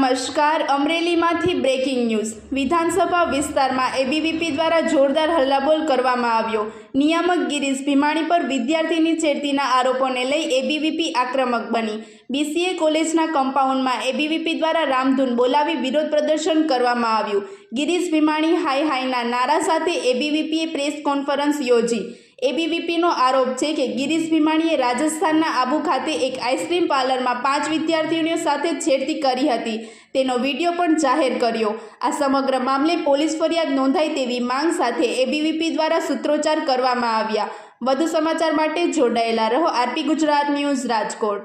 નમસ્કાર, અમરેલીમાંથી breaking news. વિધાનસભા વિસ્તારમાં એબીવીપી દ્વારા જોરદાર હલ્લાબોલ કરવામાં આવ્યો। નિયામક ગિરીશ ભીમાણી પર વિદ્યાર્થીની છેડતીના આરોપોને લઈ એબીવીપી આક્રમક બની। બીસીએ કોલેજના કમ્પાઉન્ડમાં એબીવીપી દ્વારા રામધૂન બોલાવી વિરોધ પ્રદર્શન કરવામાં આવ્યું। ગિરીશ ભીમાણી હાય હાયના નારા સાથે એબીવીપીએ પ્રેસ કોન્ફરન્સ યોજી। એબીવીપીનો આરોપ છે કે ગિરીશ ભીમાણીએ રાજસ્થાનના આબુ ખાતે એક આઈસ્ક્રીમ પાર્લરમાં 5 વિદ્યાર્થીઓ સાથે છેડતી કરી હતી, તેનો વિડીયો પણ જાહેર કર્યો। આ સમગ્ર મામલે પોલીસ ફરિયાદ નોંધાય તેવી માંગ સાથે એબીવીપી દ્વારા સૂત્રોચ્ચાર કરવામાં આવ્યા। વધુ સમાચાર માટે જોડાયેલા રહો આરપી ગુજરાત ન્યૂઝ રાજકોટ।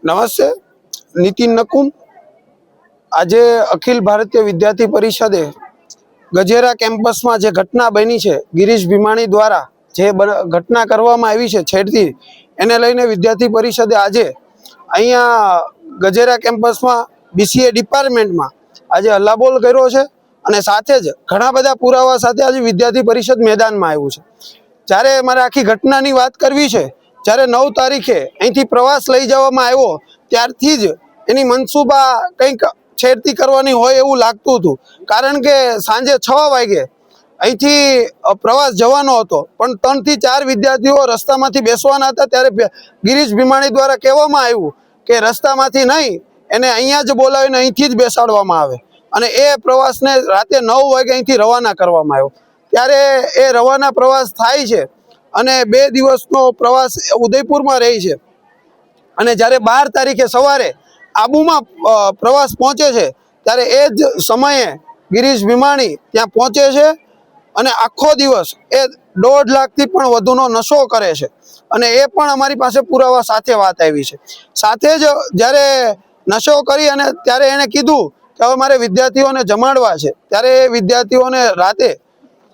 નમસ્તે, નીતિન નકુમ। આજે અખિલ ભારતીય વિદ્યાર્થી પરિષદે ગજેરા કેમ્પસમાં જે ઘટના બની છે, ગિરીશ ભીમાણી દ્વારા જે ઘટના કરવામાં આવી છે છેડતી, એને લઈને વિદ્યાર્થી પરિષદે આજે અહીંયા ગજેરા કેમ્પસમાં બીસીએ ડિપાર્ટમેન્ટમાં આજે હલ્લાબોલ કર્યો છે અને સાથે જ ઘણા બધા પુરાવા સાથે આજે વિદ્યાર્થી પરિષદ મેદાનમાં આવ્યું છે। જ્યારે મારે આખી ઘટનાની વાત કરવી છે, જ્યારે 9 તારીખે અહીંથી પ્રવાસ લઈ જવામાં આવ્યો ત્યારથી જ એની મનસૂબા કંઈક છેડતી કરવાની હોય એવું લાગતું હતું, કારણ કે સાંજે 6 વાગે અહીંથી પ્રવાસ જવાનો હતો, પણ 3 થી 4 વિદ્યાર્થીઓ રસ્તામાંથી બેસવાના હતા। ત્યારે ગિરીશ ભીમાણી દ્વારા કહેવામાં આવ્યું કે રસ્તામાંથી નહીં, એને અહીંયા જ બોલાવીને અહીંથી જ બેસાડવામાં આવે અને એ પ્રવાસને રાતે 9 વાગે અહીંથી રવાના કરવામાં આવ્યો। ત્યારે એ રવાના પ્રવાસ થાય છે અને 2 દિવસનો પ્રવાસ ઉદયપુરમાં રહી છે અને જ્યારે 12 તારીખે સવારે આબુમાં પ્રવાસ પહોંચે છે, ત્યારે એ જ સમયે ગિરીશ ભીમાણી ત્યાં પહોંચે છે અને આખો દિવસ એ 1.5 લાખથી પણ વધુનો નશો કરે છે અને એ પણ અમારી પાસે પુરાવા સાથે વાત આવી છે। સાથે જ જ્યારે નશો કરી અને ત્યારે એણે કીધું કે હવે મારે વિદ્યાર્થીઓને જમાડવા છે, ત્યારે એ વિદ્યાર્થીઓને રાતે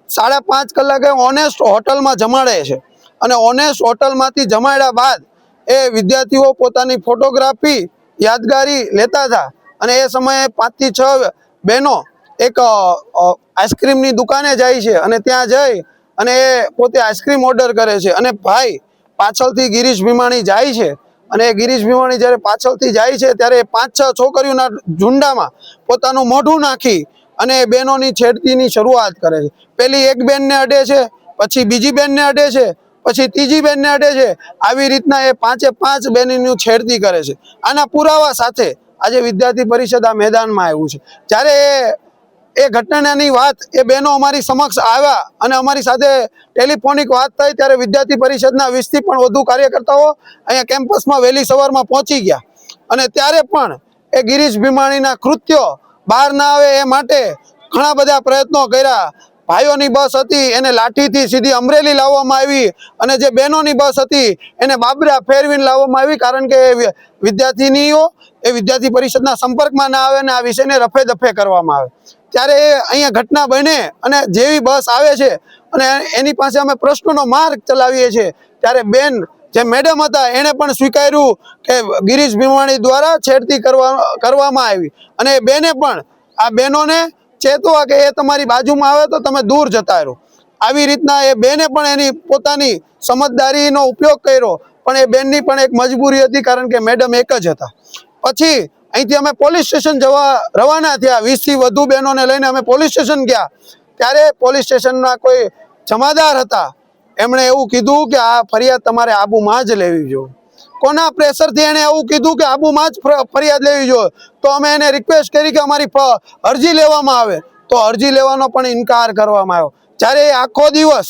5:30 કલાકે ઓનેસ્ટ હોટલમાં જમાડે છે અને ઓનેસ્ટ હોટલમાંથી જમાડ્યા બાદ એ વિદ્યાર્થીઓ પોતાની ફોટોગ્રાફી યાદગારી લેતા હતા અને એ સમયે 5 થી 6 બહેનો એક આઈસ્ક્રીમની દુકાને જાય છે અને ત્યાં જઈ અને એ પોતે આઈસ્ક્રીમ ઓર્ડર કરે છે અને ભાઈ પાછળથી ગિરીશ ભીમાણી જાય છે અને ગિરીશ ભીમાણી જ્યારે પાછળથી જાય છે ત્યારે 5-6 છોકરીઓના ઝુંડામાં પોતાનું મોઢું નાખી અને બહેનોની છેડતીની શરૂઆત કરે છે। પેલી એક બેનને અડે છે, પછી બીજી બેનને અડે છે, પછી ત્રીજી બેનને અડે છે। આવી રીતના એ 5-5 બેનની છેડતી કરે છે। આના પુરાવા સાથે આજે વિદ્યાર્થી પરિષદ આ મેદાનમાં આવ્યું છે। જ્યારે એ ઘટનાની વાત એ બહેનો અમારી સમક્ષ આવ્યા અને અમારી સાથે ટેલિફોનિક વાત થઈ, ત્યારે વિદ્યાર્થી પરિષદના 20 થી પણ વધુ કાર્યકર્તાઓ અહીંયા કેમ્પસમાં વહેલી સવારમાં પહોંચી ગયા અને ત્યારે પણ એ ગિરીશ ભીમાણીના કૃત્યો બહાર ના આવે એ માટે ઘણા બધા પ્રયત્નો કર્યા। ભાઈઓની બસ હતી એને લાઠીથી સીધી અમરેલી લાવવામાં આવી અને જે બહેનોની બસ હતી એને બાબરા ફેરવીને લાવવામાં આવી, કારણ કે વિદ્યાર્થીનીઓ એ વિદ્યાર્થી પરિષદના સંપર્કમાં ના આવે અને આ વિષયને રફે દફે કરવામાં આવે। ત્યારે અહીંયા ઘટના બને અને જેવી બસ આવે છે અને એની પાસે અમે પ્રશ્નનો માર્ગ ચલાવીએ છીએ, ત્યારે બેન જે મેડમ હતા એણે પણ સ્વીકાર્યું કે ગિરીશ ભીમાણી દ્વારા છેડતી કરવામાં આવી અને એ બેને પણ આ બહેનોને ચેતવા કે એ તમારી બાજુમાં આવે તો તમે દૂર જતા રહો। આવી રીતના એ બેને પણ એની પોતાની સમજદારીનો ઉપયોગ કર્યો, પણ એ બેનની પણ એક મજબૂરી હતી, કારણ કે મેડમ એક જ હતા। પછી અહીંથી અમે પોલીસ સ્ટેશન જવા રવાના થયા। 20 થી વધુ બહેનોને લઈને અમે પોલીસ સ્ટેશન ગયા, ત્યારે પોલીસ સ્ટેશનના કોઈ જમાદાર હતા, એમણે એવું કીધું કે આ ફરિયાદ તમારે આબુમાં જ લેવી જોઈએ। કોના પ્રેશરથી એણે એવું કીધું કે આબુમાં જ ફરિયાદ લેવી જોઈએ? તો અમે એને રિક્વેસ્ટ કરી કે અમારી અરજી લેવામાં આવે, તો અરજી લેવાનો પણ ઇનકાર કરવામાં આવ્યો। જ્યારે આખો દિવસ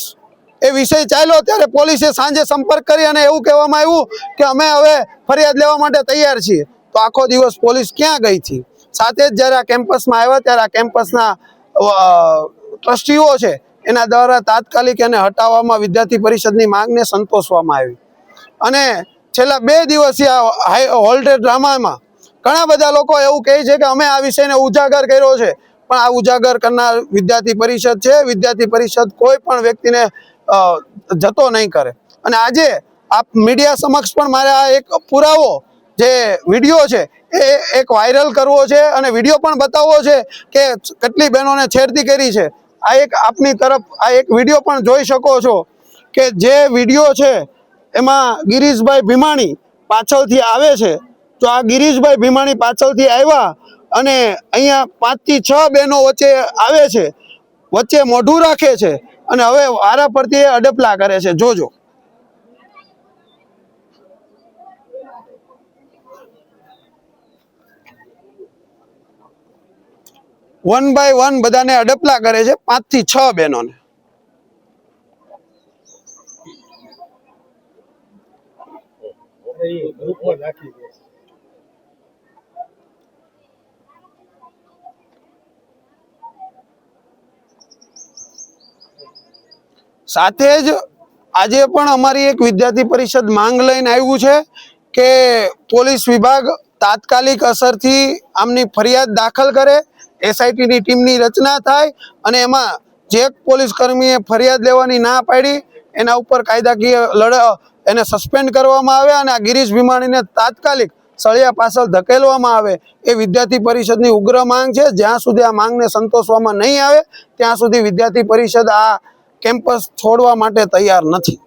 એ વિષય ચાલ્યો ત્યારે પોલીસે સાંજે સંપર્ક કરી અને એવું કહેવામાં આવ્યું કે અમે હવે ફરિયાદ લેવા માટે તૈયાર છીએ। તો આખો દિવસ પોલીસ ક્યાં ગઈ હતી? સાથે જ જ્યારે આ કેમ્પસમાં આવ્યા ત્યારે આ કેમ્પસના ટ્રસ્ટીઓ છે એના દ્વારા તાત્કાલિક એને હટાવવામાં વિદ્યાર્થી પરિષદની માંગને સંતોષવામાં આવી અને છેલ્લા 2 દિવસીય હોલ્ડેડ ડ્રામામાં ઘણા બધા લોકો એવું કહે છે કે અમે આ વિષયને ઉજાગર કર્યો છે, પણ આ ઉજાગર કરનાર વિદ્યાર્થી પરિષદ છે। વિદ્યાર્થી પરિષદ કોઈ પણ વ્યક્તિને જતો નહીં કરે અને આજે આ મીડિયા સમક્ષ પણ મારે આ એક પુરાવો જે વિડીયો છે એ એક વાયરલ કરવો છે અને વિડીયો પણ બતાવવો છે કે કેટલી બહેનોને છેડતી કરી છે। આ એક આપની તરફ આ એક વિડીયો પણ જોઈ શકો છો કે જે વિડીયો છે એમાં ગિરીશભાઈ ભીમાણી પાછળથી આવે છે તો આ ગિરીશભાઈ ભીમાણી પાછળથી આવ્યા અને અહીંયા 5 થી 6 બહેનો વચ્ચે આવે છે, વચ્ચે મોઢું રાખે છે અને હવે વારા પરથી અડપલા કરે છે. જોજો. 1 બાય 1 બધાને અડપલા કરે છે, 5 થી 6 બહેનોને. સાથે જ આજે પણ અમારી એક વિદ્યાર્થી પરિષદ માંગ લઈને આવ્યું છે કે પોલીસ વિભાગ તાત્કાલિક અસરથી આમની ફરિયાદ દાખલ કરે, એસઆઈટીની ટીમની રચના થાય અને એમાં જે પોલીસ કર્મીએ ફરિયાદ લેવાની ના પાડી એના ઉપર કાયદાકીય એને સસ્પેન્ડ કરવામાં આવે અને આ ગિરીશ ભીમાણીને તાત્કાલિક સળિયા પાછળ ધકેલવામાં આવે એ વિદ્યાર્થી પરિષદની ઉગ્ર માંગ છે. જ્યાં સુધી આ માંગને સંતોષવામાં નહીં આવે ત્યાં સુધી વિદ્યાર્થી પરિષદ આ કેમ્પસ છોડવા માટે તૈયાર નથી.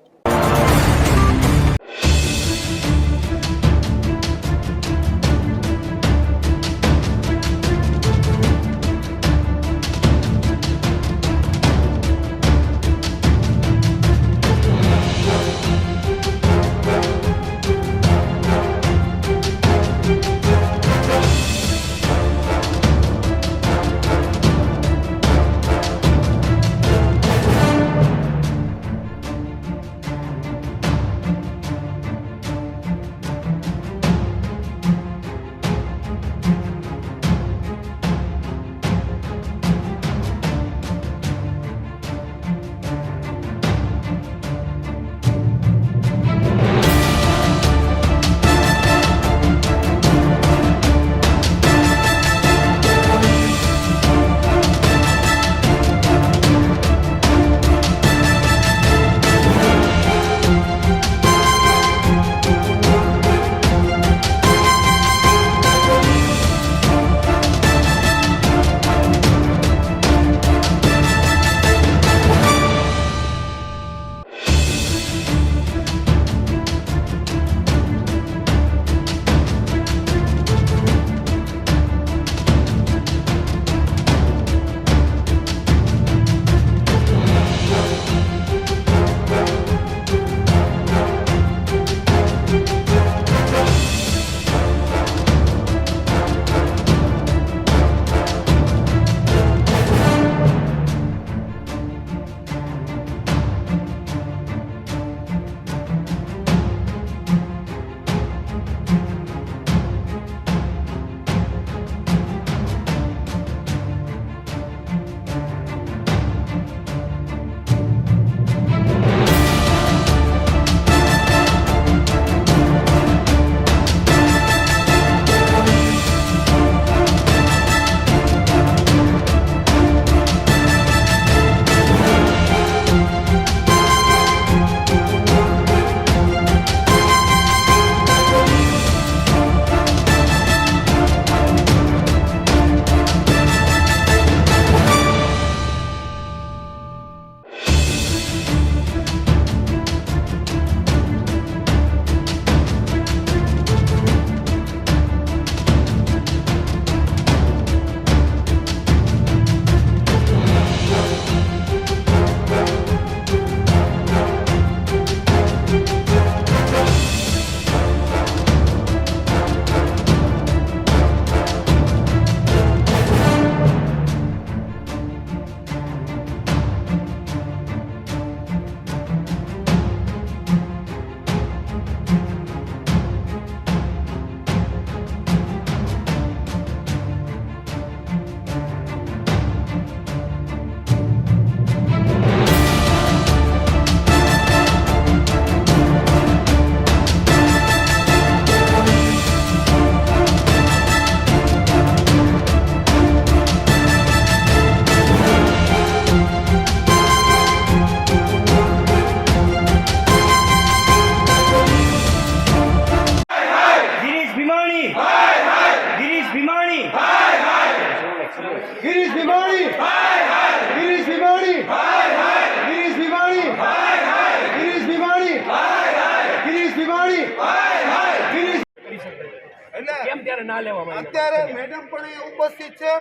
ના લેવામાં આવી. અત્યારે મેડમ પણ અહીંયા ઉપસ્થિત છે,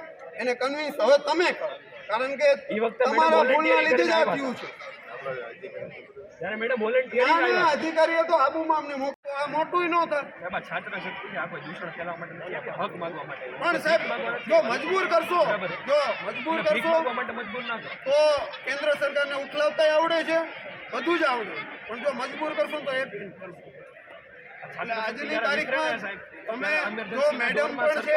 એને કન્વિન્સ હવે તમે કરો, કારણ કે ઈ વખતે મેડમ તમારા ભૂલના volunteer લીધે જ આ કરીને થયું છે. ત્યારે મેડમ વોલેન્ટિયર ના અધિકારીઓ તો આબુમાં અમને મોટું ન થાય. છાત્ર શક્તિ આ કોઈ દૂષણ ફેલાવવા માટે નથી, આપણે હક માંગવા માટે. પણ સાહેબ જો મજબૂર કરશો, જો મજબૂર ભીખ કરશો માંગવા માટે મજબૂર ના કરો. તો કેન્દ્ર સરકારને ઉથલાવતા આવડે છે, બધું જ આવડે, પણ જો મજબૂર કરશો તો એ કરશો. એટલે આજની તારીખમાં તમે જો મેડમ પણ છે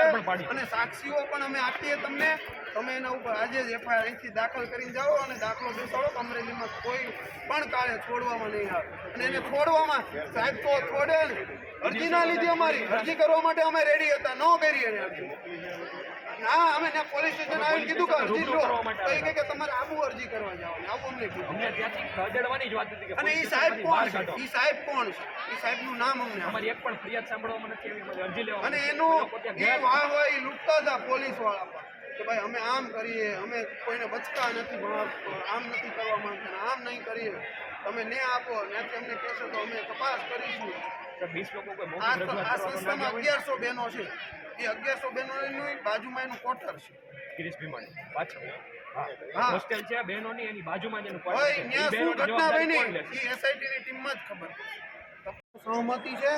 અને સાક્ષીઓ પણ અમે આપીએ તમને, તમે એના ઉપર આજે જ એફઆઈઆર અહીંથી દાખલ કરીને જાઓ અને દાખલો બેસાડો. અમરેલીમાં કોઈ પણ કાળે છોડવામાં નહીં આવે, અને એને છોડવામાં સાહેબ તો છોડે ને. અરજી ના લીધી અમારી, અરજી કરવા માટે અમે રેડી હતા, ન કરી એને અરજી. હા અમે પોલીસ સ્ટેશન આવીને કીધું કે અરજી લો, તો એ કહે કે તમારે આબુ અરજી કરવા જાવ, આવું અમને કીધું. અમને ત્યાંથી ખદેડવાની જ વાત હતી કે અને એ સાહેબ કોણ છે? એ સાહેબ કોણ છે? એ સાહેબનું નામ અમને આપો. અમારી એક પણ ફરિયાદ સાંભળવામાં નથી આવી, અમારી અરજી લેવા. અને એનું એ વાહ વાહ એ લૂંટતા હતા પોલીસ વાળા પર કે ભાઈ અમે આમ કરીએ, અમે કોઈને બચકા નથી આમ નથી કરવા માંગતા, આમ નહીં કરીએ, તમે ને આપો, ત્યાંથી અમને કહેશો તો અમે તપાસ કરીશું. 20 લોકો કોઈ આ મોટી રજૂઆત કરવા સંસ્થામાં 1100 બહેનો છે, એ 1100 બહેનોની બાજુમાં એનું ક્વાર્ટર છે. ગિરીશ ભીમાણી પાછળ હા. હોસ્ટેલ છે બહેનોની, એની બાજુમાં જ એનું ભાઈ quarter છે. ત્યાં ઈ શું બહેનોની ઘટના જવાબદારી બની કોણ લે છે? એ એસઆઈટીની ટીમમાં જ ખબર પડે. સહમતિ છે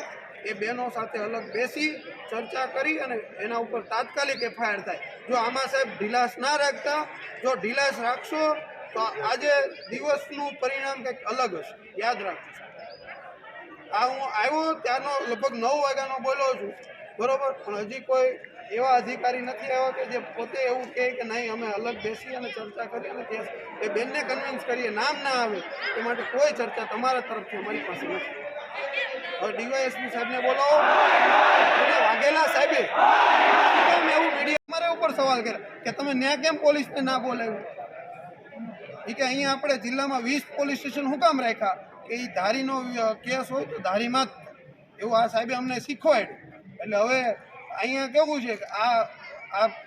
એ બહેનો સાથે અલગ બેસી ચર્ચા કરી અને એના ઉપર તાત્કાલિક એફઆઈઆર થાય. જો આમાં સાહેબ ઢીલાસ ના રાખતા, જો ઢીલાસ રાખશો તો આજે દિવસનું પરિણામ કંઈક અલગ હશે, યાદ રાખજો. આ હું આવ્યો ત્યારનો લગભગ 9 વાગ્યાનો બોલ્યો છું, બરોબર, પણ હજી કોઈ એવા અધિકારી નથી આવ્યા કે જે પોતે એવું કહે કે નહીં અમે અલગ બેસી અને ચર્ચા કરી અને કેસ એ બેનને કન્વિન્સ કરીએ, નામ ના આવે એ માટે કોઈ ચર્ચા તમારા તરફથી અમારી પાસે નથી. હવે ડીવાયએસપી સાહેબને બોલાવો, અને વાઘેલા સાહેબે કેમ એવું મીડિયા અમારા ઉપર સવાલ કર્યા કે તમે ન્યા કેમ પોલીસને ના બોલાવ્યું? એ કે અહીંયા આપણે જિલ્લામાં 20 પોલીસ સ્ટેશન શું કામ રાખ્યા કે એ ધારીનો કેસ હોય તો ધારીમાં જ એવું આ સાહેબે અમને શીખવાડ્યું. એટલે હવે અહીંયા કેવું છે કે આ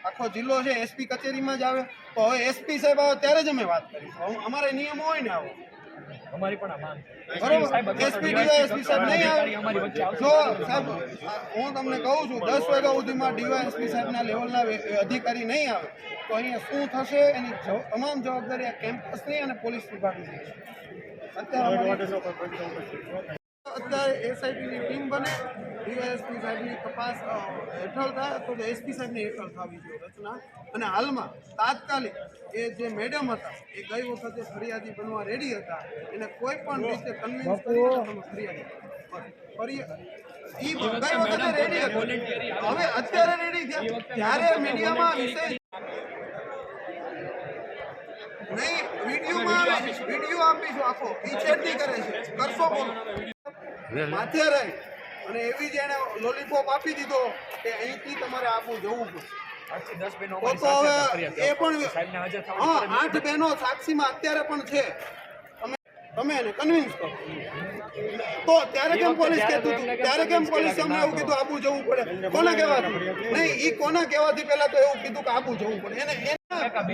આખો જિલ્લો છે એસપી કચેરીમાં જ આવે, તો હવે એસપી સાહેબ આવે ત્યારે જ અમે વાત કરીશું. અમારે નિયમો હોય ને આવો, અમારી પણ આ માંગ છે. બરોબર. એસપી ડીવાયએસપી સાહેબ નહીં આવે, જો સાહેબ હું તમને કહું છું 10 વાગ્યા સુધીમાં ડીવાયએસપી સાહેબના લેવલના અધિકારી નહીં આવે તો અહીંયા શું થશે એની તમામ જવાબદારી આ કેમ્પસની અને પોલીસ વિભાગની છે. અત્યારે એસઆઈટીની ટીમ બને, ડીવાયએસપી સાહેબની તપાસ હેઠળ થાય તો એસપી સાહેબની હેઠળ થવી જોઈએ રચના. અને હાલમાં તાત્કાલિક એ જે મેડમ હતા એ ગઈ વખતે ફરિયાદી બનવા રેડી હતા, એને કોઈ પણ રીતે કન્વિન્સ કરીને તમે ફરિયાદી ગઈ વખતે રેડી હતી, હવે અત્યારે રેડી થયા ત્યારે મીડિયામાં વિષય નહીં, વિડીયો આપીશું આખો એ છેડતી કરે છે, કરશો બોલો માથે રહી અને એવી જ એને લોલીપોપ આપી દીધો કે અહીંથી તમારે આપવું જવું પડશે. તો હવે એ પણ હા 8 બહેનો સાક્ષીમાં અત્યારે પણ છે, તમે એને કન્વિન્સ કરો. તો ત્યારે કેમ પોલીસ કહેતું હતું, ત્યારે કેમ પોલીસ અમને એવું કીધું આપવું જવું પડે? કોને કહેવાથી? નહીં, એ કોના કહેવાથી પહેલા તો એવું કીધું કે આપવું જવું પડે એને?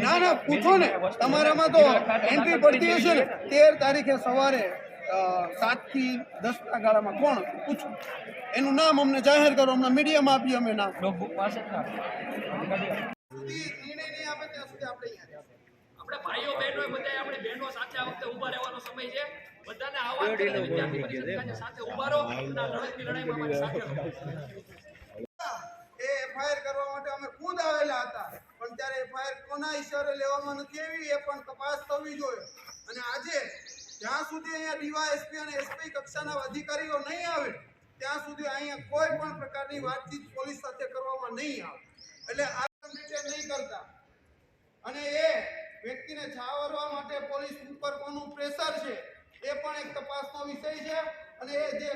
ના ના પૂછો ને, તમારામાં તો એન્ટ્રી પડતી હશે ને 13 તારીખે સવારે 7 થી 10 ના ગાળામાં કોણ હતું પૂછો, એનું નામ અમને જાહેર કરો, હમણાં મીડિયામાં આપીએ અમે નામ. આપણે ભાઈઓ બહેનો બધા આપણે બહેનો સાથે આ વખતે ઊભા રહેવાનો સમય છે. બધાને આહવાન કરીને વિદ્યાર્થી પરિષદ સાથે ઊભા રહો, આ લડતની લડાઈમાં અમારી સાથે રહો. એ એફઆઈઆર કરવા માટે અમે ખુદ આવેલા હતા, પણ ત્યારે એફઆઈઆર કોના ઈશારે લેવામાં નથી આવી એ પણ તપાસ થવી જોઈએ. અને આજે જ્યાં સુધી અહીંયા ડીવાયએસપી અને એસપી કક્ષાના અધિકારીઓ નહીં આવે ત્યાં સુધી અહીંયા કોઈ પણ પ્રકારની વાતચીત પોલીસ સાથે કરવામાં નહીં આવે. એટલે આ રીતે નહીં કરતા અને એ વ્યક્તિને છાવરવા માટે પોલીસ ઉપર કોનું પ્રેશર છે એ પણ એક તપાસનો વિષય છે. અને એ જે